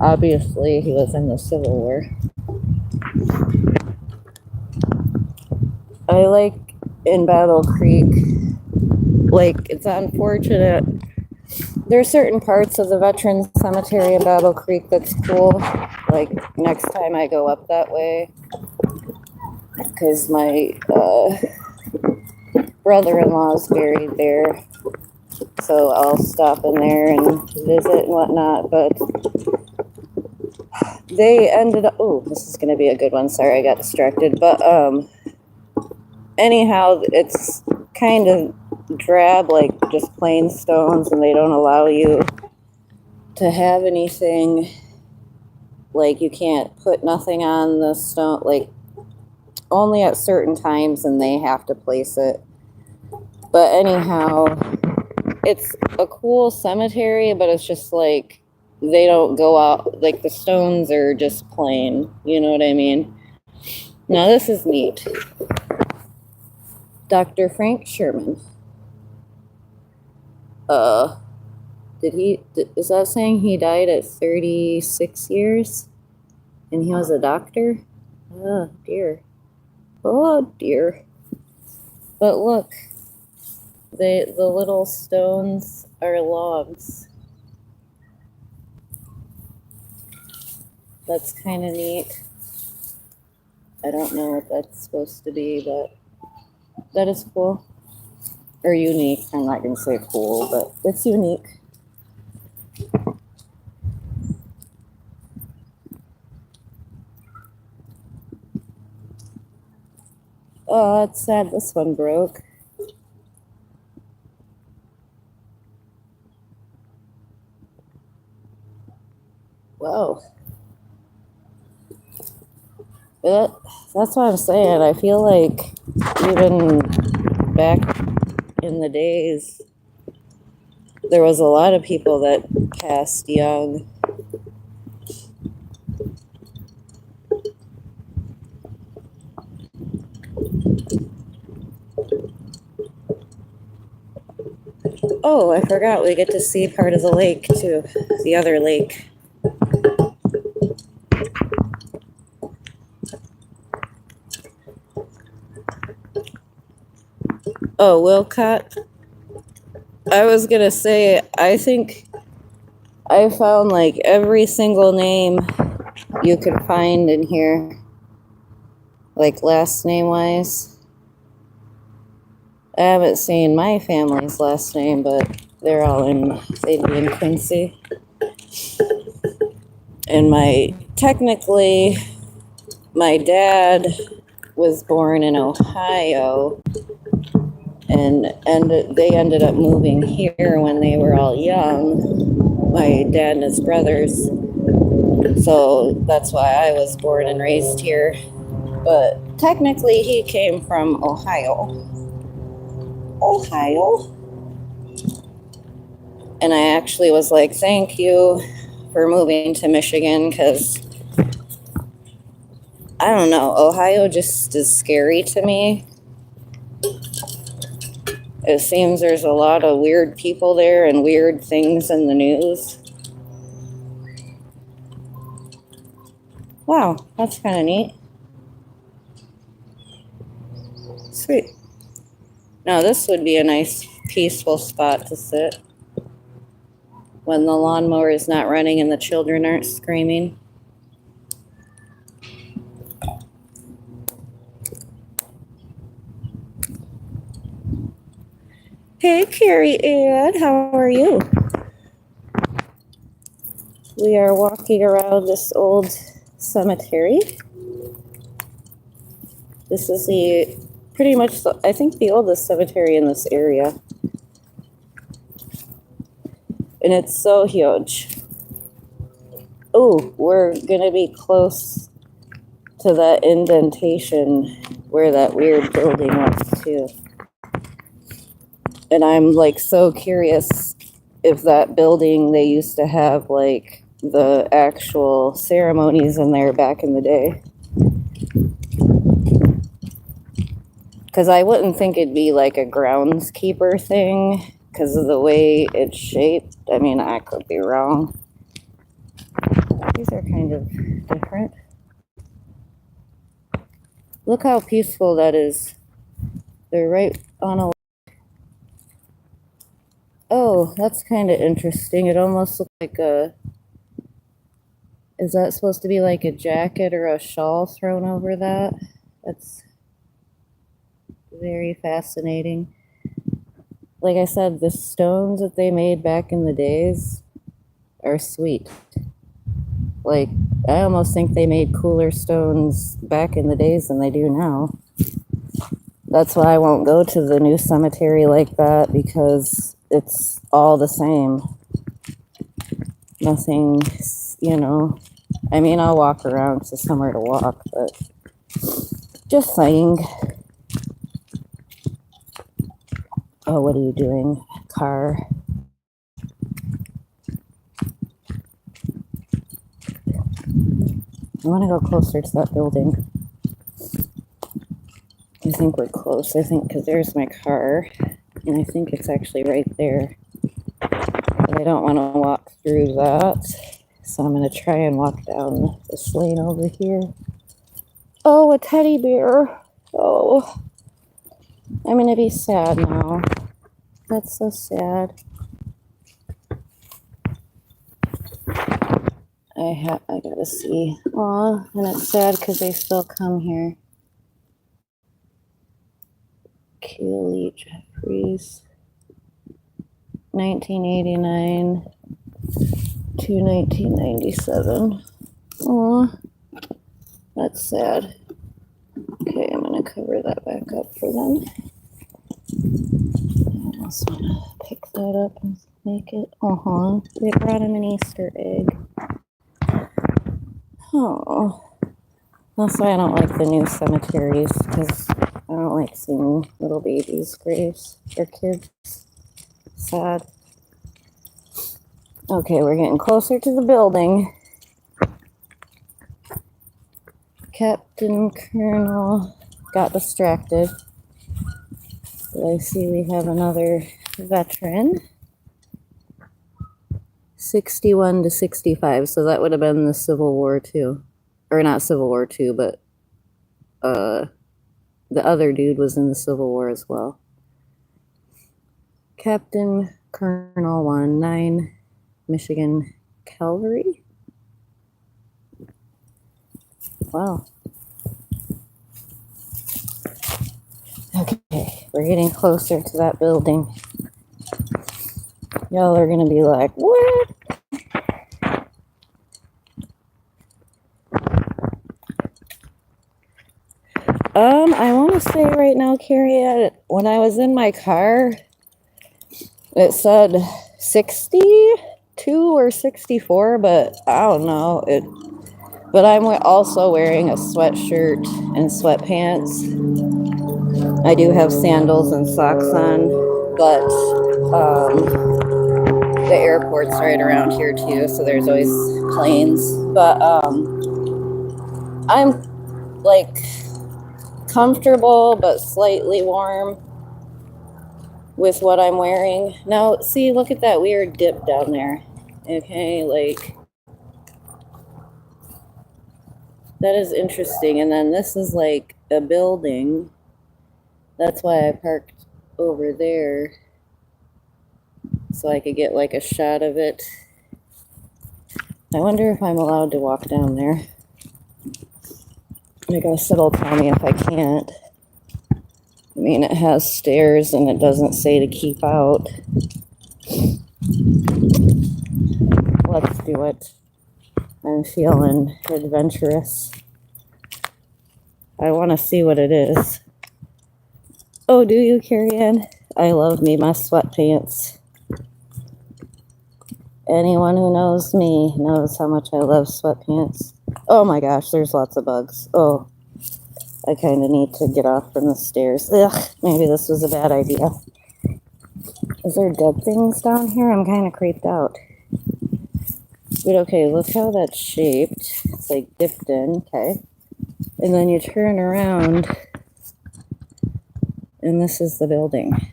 Obviously, he was in the Civil War. I like in Battle Creek, like, it's unfortunate. There are certain parts of the Veterans Cemetery in Battle Creek that's cool. Like, next time I go up that way, because my brother-in-law is buried there. So I'll stop in there and visit and whatnot. But they ended up, oh, this is going to be a good one. Sorry, I got distracted. But anyhow, it's kind of drab, like just plain stones, and they don't allow you to have anything. Like, you can't put nothing on the stone, like only at certain times, and they have to place it. But anyhow, it's a cool cemetery, but it's just like they don't go out, like the stones are just plain, you know what I mean? Now this is neat. Dr. Frank Sherman. Is that saying he died at 36 years? And he was a doctor? Oh dear. Oh dear. But look, the little stones are logs. That's kind of neat. I don't know what that's supposed to be, but that is cool. Or unique. I'm not going to say cool, but it's unique. Oh, it's sad this one broke. Whoa. That's what I'm saying. I feel like even back in the days, there was a lot of people that passed young. Oh, I forgot we get to see part of the lake too. The other lake. Oh, Wilcott. I was gonna say, I think I found like every single name you could find in here, like last name wise. I haven't seen my family's last name, but they'd be in Quincy. And technically, my dad was born in Ohio, and they ended up moving here when they were all young, my dad and his brothers. So that's why I was born and raised here. But technically, he came from Ohio. And I actually was like, thank you for moving to Michigan, because I don't know, Ohio just is scary to me. It seems there's a lot of weird people there and weird things in the news. Wow, that's kind of neat. Sweet. Now this would be a nice peaceful spot to sit when the lawnmower is not running and the children aren't screaming. Hey, Carrie Ann, how are you? We are walking around this old cemetery. This is pretty much, I think, the oldest cemetery in this area. And it's so huge. Oh, we're gonna be close to that indentation where that weird building was too. And I'm like so curious if that building, they used to have like the actual ceremonies in there back in the day. Because I wouldn't think it'd be like a groundskeeper thing because of the way it's shaped. I mean, I could be wrong. These are kind of different. Look how peaceful that is. They're right on a... Oh, that's kind of interesting. It almost looks like a... Is that supposed to be like a jacket or a shawl thrown over that? That's very fascinating. Like I said, the stones that they made back in the days are sweet. Like, I almost think they made cooler stones back in the days than they do now. That's why I won't go to the new cemetery like that, because it's all the same. Nothing, you know. I mean, I'll walk around to somewhere to walk, but just saying. Oh, what are you doing, car? I want to go closer to that building. I think we're close. I think because there's my car, and I think it's actually right there. But I don't want to walk through that, so I'm going to try and walk down this lane over here. Oh, a teddy bear. Oh, I'm going to be sad now. That's so sad. I gotta see. Aw, and it's sad because they still come here. Keely Jeffries, 1989 to 1997. Aw, that's sad. Okay, I'm gonna cover that back up for them. I just wanna pick that up and make it. They brought him an Easter egg. Oh, that's why I don't like the new cemeteries, because I don't like seeing little babies' graves or kids. Sad. Okay, we're getting closer to the building. Captain Colonel got distracted. But I see we have another veteran. 61 to 65, so that would have been the Civil War too. Or not Civil War II, but the other dude was in the Civil War as well. Captain Colonel 9 Michigan Cavalry. Wow. Okay, we're getting closer to that building. Y'all are gonna be like, what? I want to say right now, Carrie, when I was in my car, it said 62 or 64, but I don't know. But I'm also wearing a sweatshirt and sweatpants. I do have sandals and socks on, but the airport's right around here too, so there's always planes. But I'm like comfortable but slightly warm with what I'm wearing. Now, see, look at that weird dip down there. Okay, like that is interesting. And then this is like a building. That's why I parked over there, so I could get like a shot of it. I wonder if I'm allowed to walk down there. I guess it'll tell me if I can't. I mean, it has stairs and it doesn't say to keep out. Let's do it. I'm feeling adventurous. I want to see what it is. Oh, do you, Carrie-Ann? I love me my sweatpants. Anyone who knows me knows how much I love sweatpants. Oh my gosh, there's lots of bugs. Oh, I kind of need to get off from the stairs. Ugh, maybe this was a bad idea. Is there dead things down here? I'm kind of creeped out. But okay, look how that's shaped. It's like dipped in, okay. And then you turn around, and this is the building.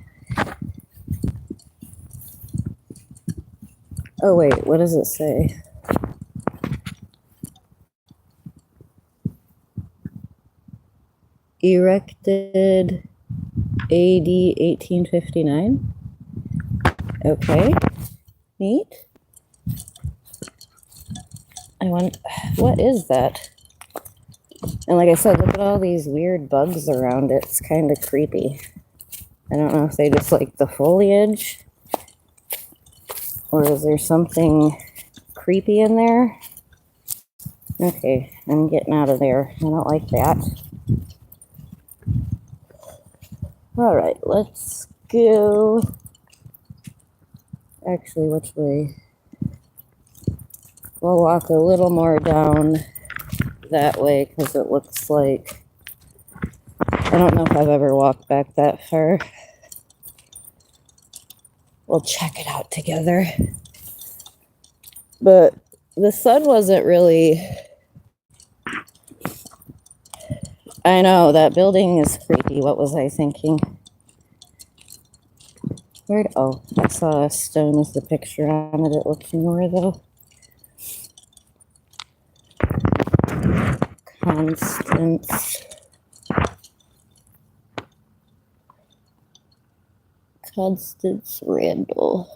Oh wait, what does it say? Erected AD 1859. Okay, neat. What is that? And like I said, look at all these weird bugs around it. It's kind of creepy. I don't know if they just like the foliage, or is there something creepy in there? Okay, I'm getting out of there. I don't like that. All right, let's go. Actually, which way? We'll walk a little more down that way because it looks like, I don't know if I've ever walked back that far. We'll check it out together. But the sun wasn't really, I know, that building is creepy. What was I thinking? Oh, I saw a stone with the picture on it. It looks newer though. Constance Randall.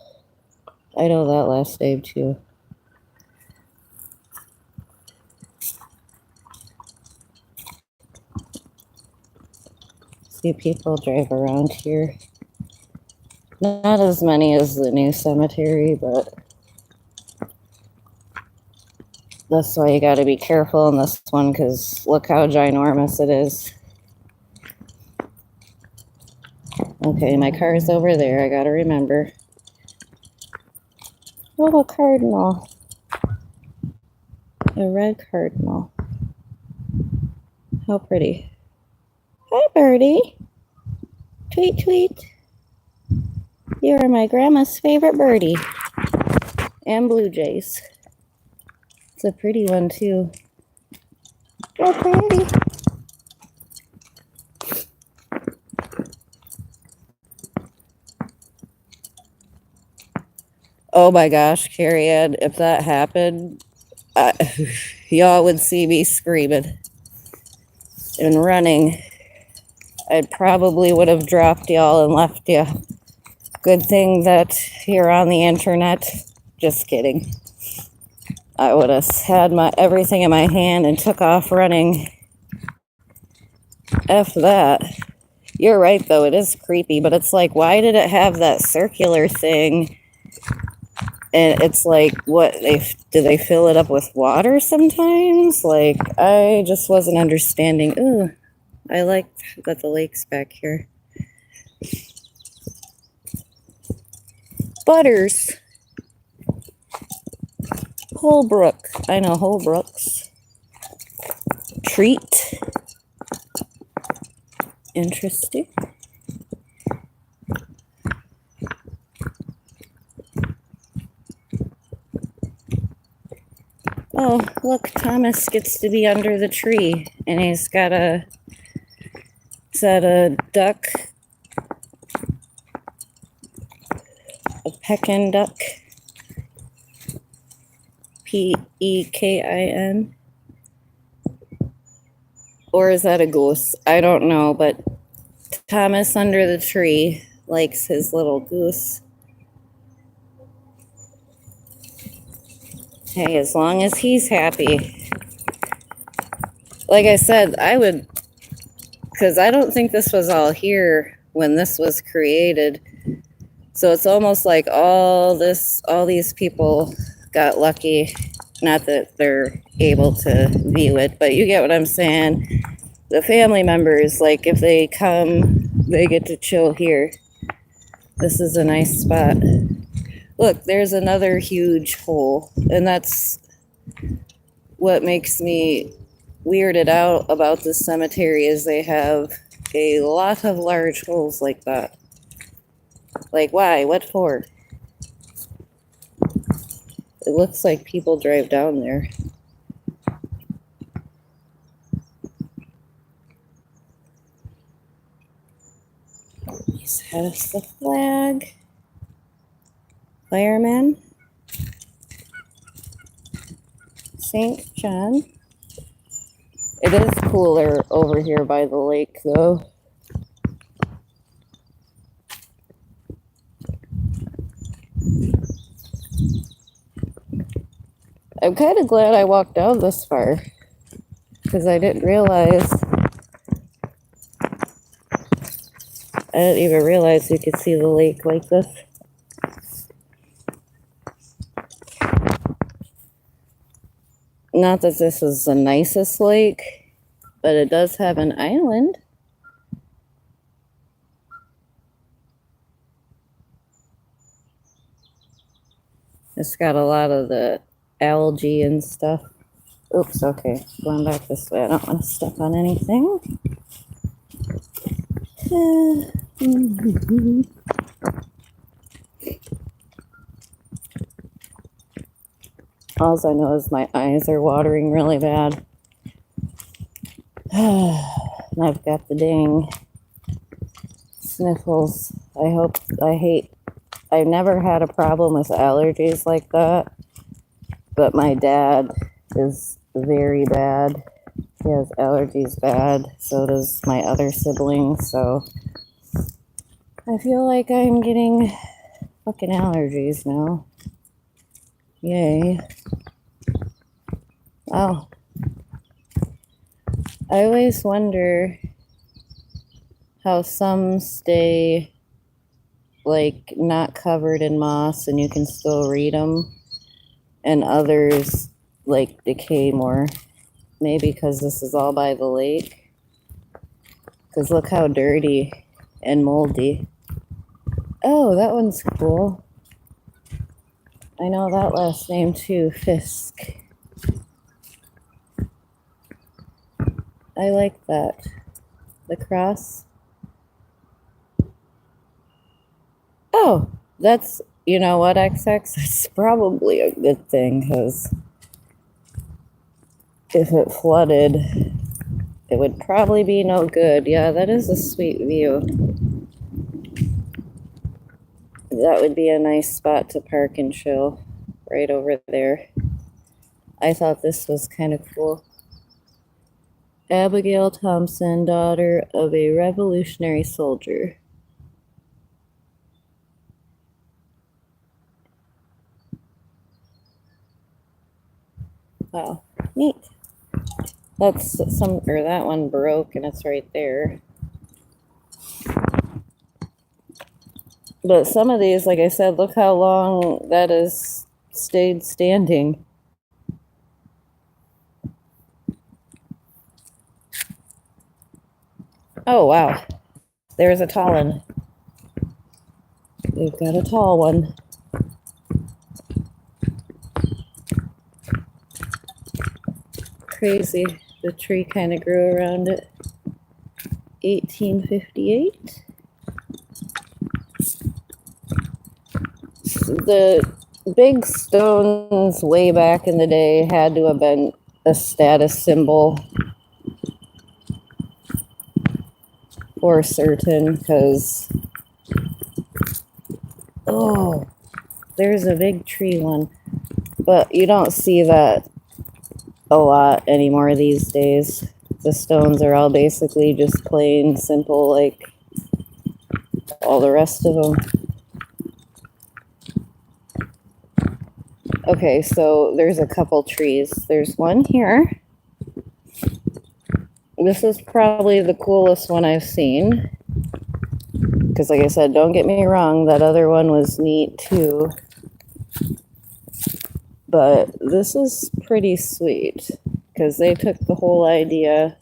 I know that last name too. see people drive around here. Not as many as the new cemetery, but that's why you got to be careful in this one, because look how ginormous it is. Okay, my car's over there. I got to remember. Little cardinal. A red cardinal. How pretty. Hi, birdie. Tweet, tweet. You are my grandma's favorite birdie. And blue jays. It's a pretty one, too. Go pretty. Oh my gosh, Carrie Ann, if that happened, y'all would see me screaming and running. I probably would have dropped y'all and left you. Good thing that you're on the internet. Just kidding. I would have had everything in my hand and took off running. F that. You're right, though. It is creepy, but it's like, why did it have that circular thing? And it's like, what, do they fill it up with water sometimes? Like, I just wasn't understanding. Ooh, I like that the lake's back here. Butters. Holbrook. I know Holbrooks. Treat. Interesting. Oh, look, Thomas gets to be under the tree, and he's got is that a duck? A Pekin duck? Pekin? Or is that a goose? I don't know, but Thomas under the tree likes his little goose. Hey, as long as he's happy. Like I said, I would, because I don't think this was all here when this was created. So it's almost like all these people got lucky. Not that they're able to view it, but you get what I'm saying. The family members, like if they come, they get to chill here. This is a nice spot. Look, there's another huge hole, and that's what makes me weirded out about this cemetery is they have a lot of large holes like that. Like, why? What for? It looks like people drive down there. He's has the flag. Fireman. St. John. It is cooler over here by the lake, though. I'm kind of glad I walked down this far, because I didn't even realize you could see the lake like this. Not that this is the nicest lake, but it does have an island. It's got a lot of the algae and stuff. Oops, okay. Going back this way. I don't want to step on anything. All I know is my eyes are watering really bad. And I've got the dang sniffles. I never had a problem with allergies like that, but my dad is very bad. He has allergies bad, so does my other siblings, so I feel like I'm getting fucking allergies now. Yay. Oh. I always wonder how some stay like not covered in moss and you can still read them, and others like decay more. Maybe because this is all by the lake. Because look how dirty and moldy. Oh, that one's cool. I know that last name too, Fisk. I like that. The cross. Oh, that's, you know what, XX? It's probably a good thing, because if it flooded, it would probably be no good. Yeah, that is a sweet view. That would be a nice spot to park and chill, right over there. I thought this was kind of cool. Abigail Thompson, daughter of a Revolutionary soldier. Wow, neat. That's some, or that one broke and it's right there. But some of these, like I said, look how long that has stayed standing. Oh, wow. There's a tall one. We've got a tall one. Crazy. The tree kind of grew around it. 1858. The big stones way back in the day had to have been a status symbol for certain, because oh, there's a big tree one, but you don't see that a lot anymore these days. The stones are all basically just plain simple, like all the rest of them. Okay, so there's a couple trees. There's one here. This is probably the coolest one I've seen. Because like I said, don't get me wrong, that other one was neat too. But this is pretty sweet. Because they took the whole idea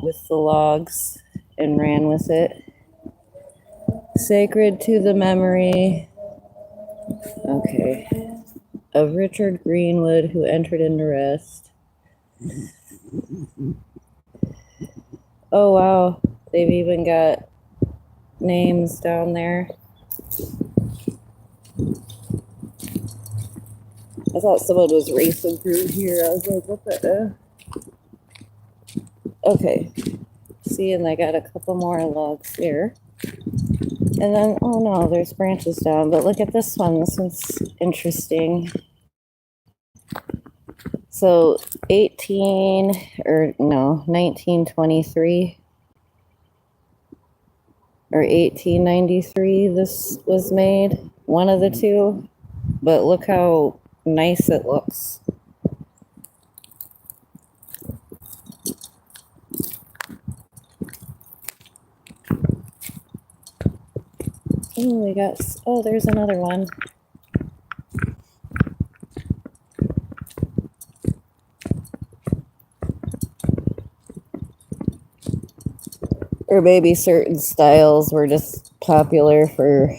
with the logs and ran with it. Sacred to the memory, okay, of Richard Greenwood, who entered into rest. Oh wow, they've even got names down there. I thought someone was racing through here. I was like, what the? Okay, see, and I got a couple more logs here. And then, oh no, there's branches down, but look at this one. This one's interesting. So 1923 or 1893 this was made. One of the two, but look how nice it looks. Oh, we got, oh, there's another one. Or maybe certain styles were just popular for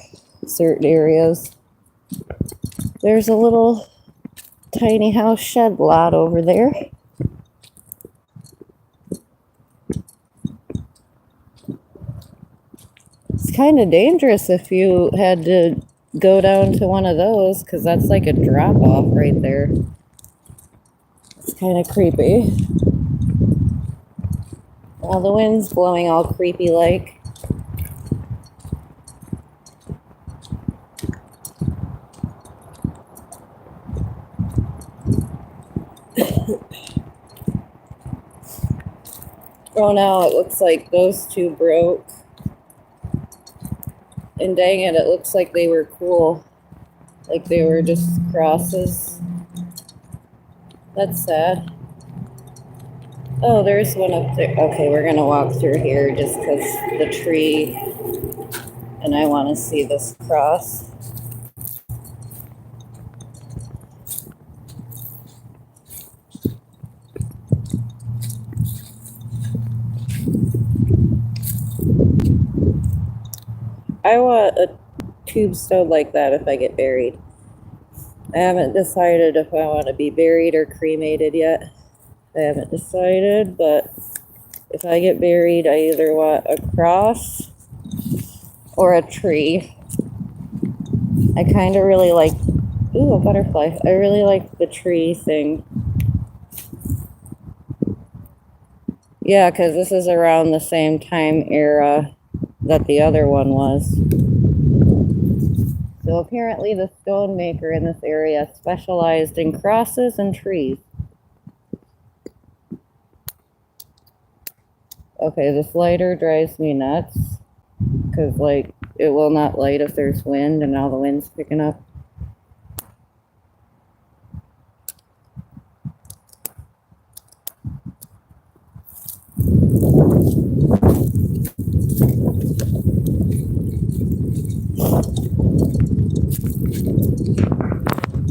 certain areas. There's a little tiny house shed lot over there. It's kind of dangerous if you had to go down to one of those, because that's like a drop off right there. It's kind of creepy. Well, the wind's blowing all creepy like. Oh, now it looks like those two broke. And dang it, it looks like they were cool. Like they were just crosses. That's sad. Oh, there's one up there. Okay, we're gonna walk through here just because the tree, and I want to see this cross. I want a tombstone like that if I get buried. I haven't decided if I want to be buried or cremated yet. I haven't decided, but if I get buried, I either want a cross or a tree. I kind of really like, ooh, a butterfly. I really like the tree thing. Yeah, because this is around the same time era that the other one was. So apparently the stone maker in this area specialized in crosses and trees. Okay, this lighter drives me nuts because, like, it will not light if there's wind, and now the wind's picking up.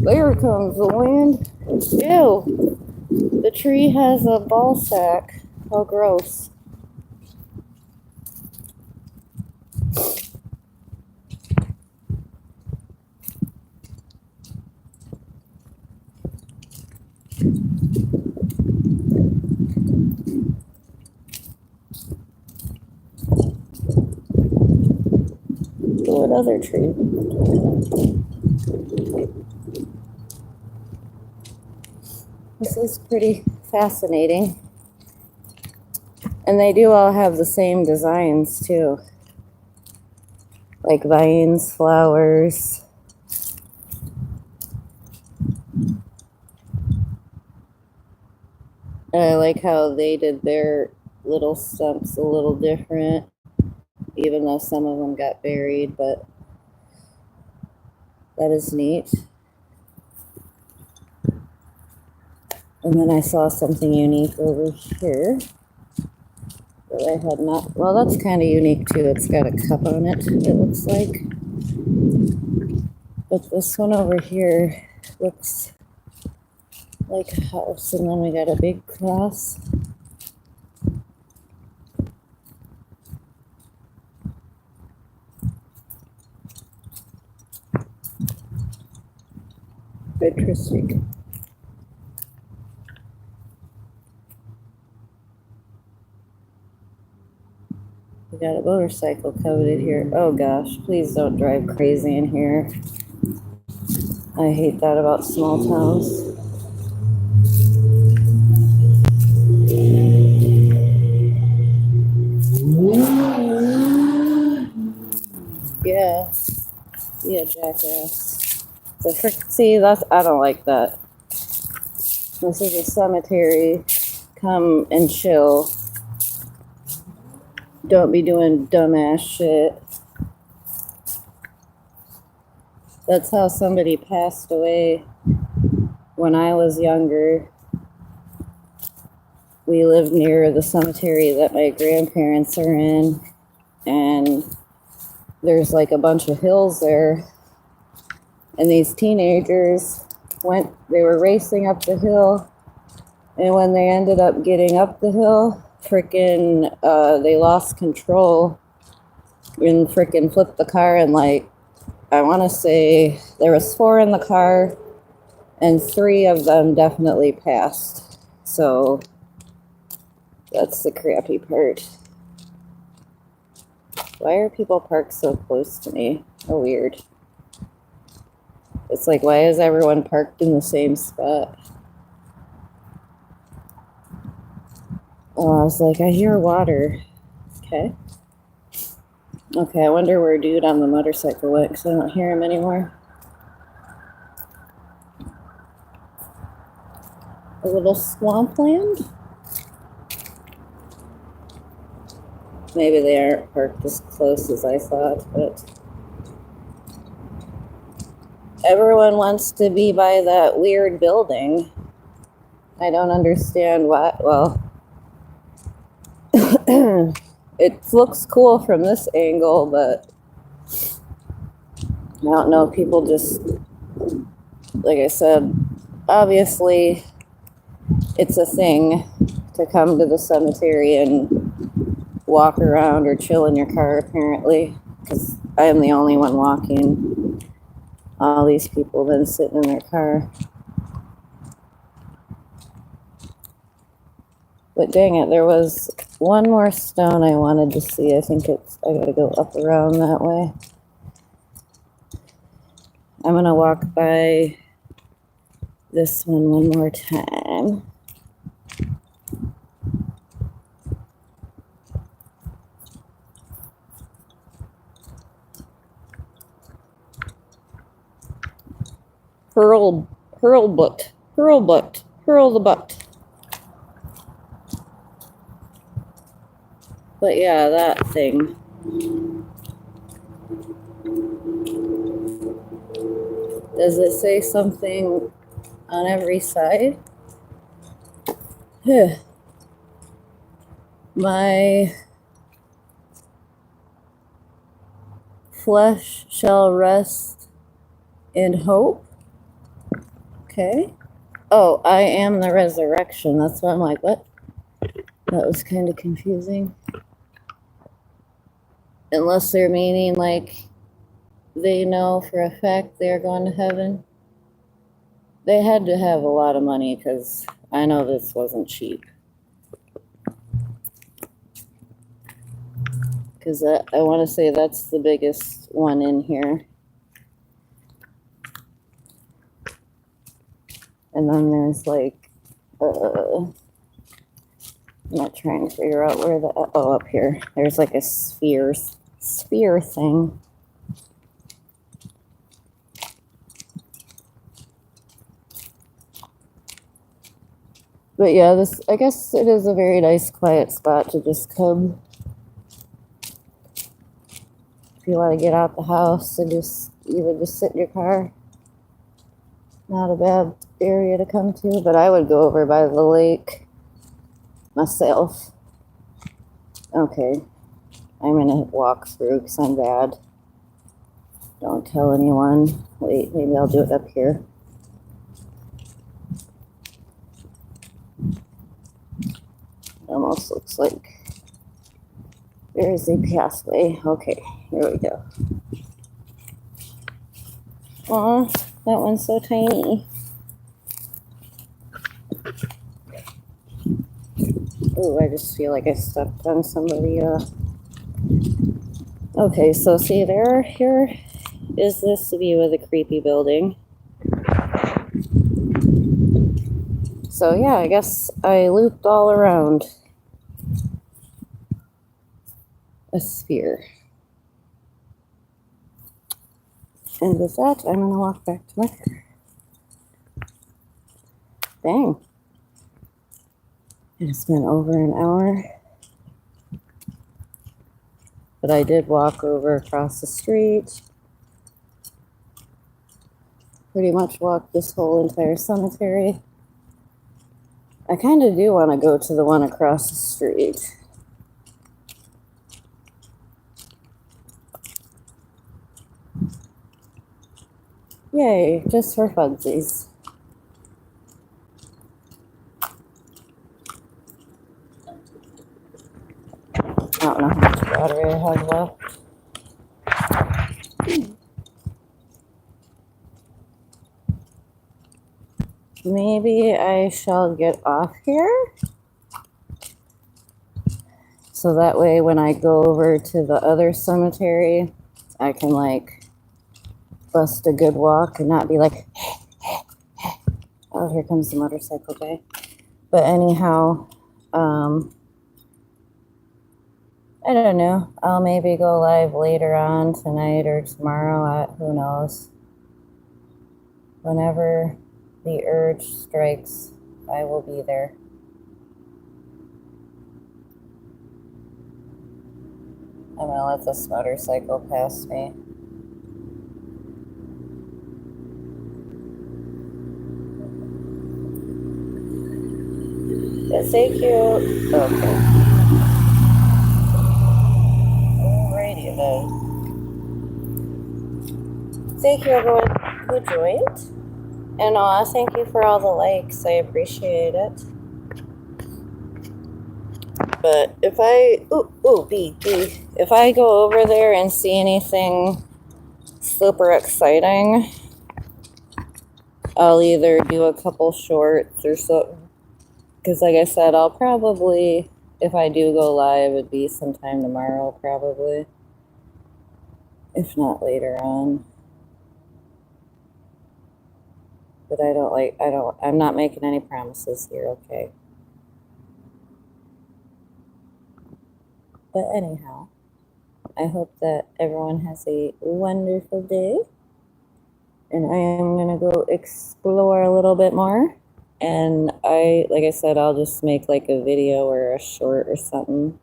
There comes the wind. Ew, the tree has a ball sack. How gross. What other tree? This is pretty fascinating. And they do all have the same designs too. Like vines, flowers. And I like how they did their little stumps a little different, even though some of them got buried, but that is neat. And then I saw something unique over here that I had not. Well, that's kind of unique too. It's got a cup on it, it looks like. But this one over here looks like a house, and then we got a big cross. Interesting. We got a motorcycle coated here. Oh gosh, please don't drive crazy in here. I hate that about small towns. Yeah, yeah, jackass. The frick, see, that's, I don't like that. This is a cemetery. Come and chill. Don't be doing dumbass shit. That's how somebody passed away when I was younger. We lived near the cemetery that my grandparents are in, and there's like a bunch of hills there. And these teenagers they were racing up the hill, and when they ended up getting up the hill, they lost control and flipped the car, and like, I want to say there was 4 in the car, and 3 of them definitely passed. So that's the crappy part. Why are people parked so close to me? How weird. It's like, why is everyone parked in the same spot? Oh, I was like, I hear water. Okay. Okay, I wonder where dude on the motorcycle went, because I don't hear him anymore. A little swampland? Maybe they aren't parked as close as I thought, but everyone wants to be by that weird building. I don't understand why. Well, It looks cool from this angle, but I don't know. People just, like I said, obviously it's a thing to come to the cemetery and walk around or chill in your car, apparently, because I am the only one walking. All these people been sitting in their car. But dang it, there was one more stone I wanted to see. I think I gotta go up around that way. I'm gonna walk by this one more time. Hurl butt, hurl the butt. But yeah, that thing. Does it say something on every side? My flesh shall rest in hope. Okay. Oh, I am the resurrection. That's why I'm like, what? That was kind of confusing. Unless they're meaning like they know for a fact they're going to heaven. They had to have a lot of money because I know this wasn't cheap. Because I want to say that's the biggest one in here. And then there's like, I'm not trying to figure out where up here. There's like a sphere thing. But yeah, I guess it is a very nice quiet spot to just come. If you want to get out the house and just sit in your car. Not a bad area to come to, but I would go over by the lake myself. Okay, I'm gonna walk through because I'm bad. Don't tell anyone. Wait, maybe I'll do it up here. Almost looks like there is a pathway. Okay, here we go. Aw, that one's so tiny. Oh, I just feel like I stepped on somebody. Okay, so see there, here is this view of the creepy building. So yeah, I guess I looped all around a sphere. And with that, I'm gonna walk back to my car. Dang. It's been over an hour. But I did walk over across the street. Pretty much walked this whole entire cemetery. I kind of do want to go to the one across the street. Yay, just for funsies. I don't know how much battery I have left. Maybe I shall get off here. So that way when I go over to the other cemetery, I can like bust a good walk and not be like, oh, here comes the motorcycle guy. But anyhow, I don't know. I'll maybe go live later on tonight or tomorrow. Who knows? Whenever the urge strikes, I will be there. I'm gonna let this motorcycle pass me. That's so cute. Okay. today. Thank you everyone who joined. And thank you for all the likes. I appreciate it. But if I, if I go over there and see anything super exciting, I'll either do a couple shorts or so. Because like I said, I'll probably, if I do go live, it'd be sometime tomorrow probably. If not later on. But I'm not making any promises here, okay? But anyhow, I hope that everyone has a wonderful day. And I am going to go explore a little bit more. And like I said, I'll just make like a video or a short or something.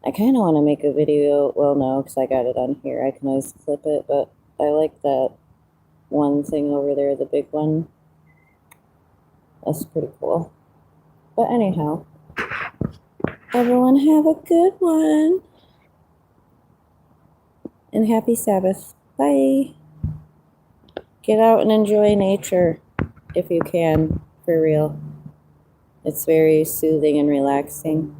I kind of want to make a video. Well, no, because I got it on here. I can always clip it, but I like that one thing over there, the big one. That's pretty cool. But anyhow, everyone have a good one. And happy Sabbath. Bye. Get out and enjoy nature if you can, for real. It's very soothing and relaxing.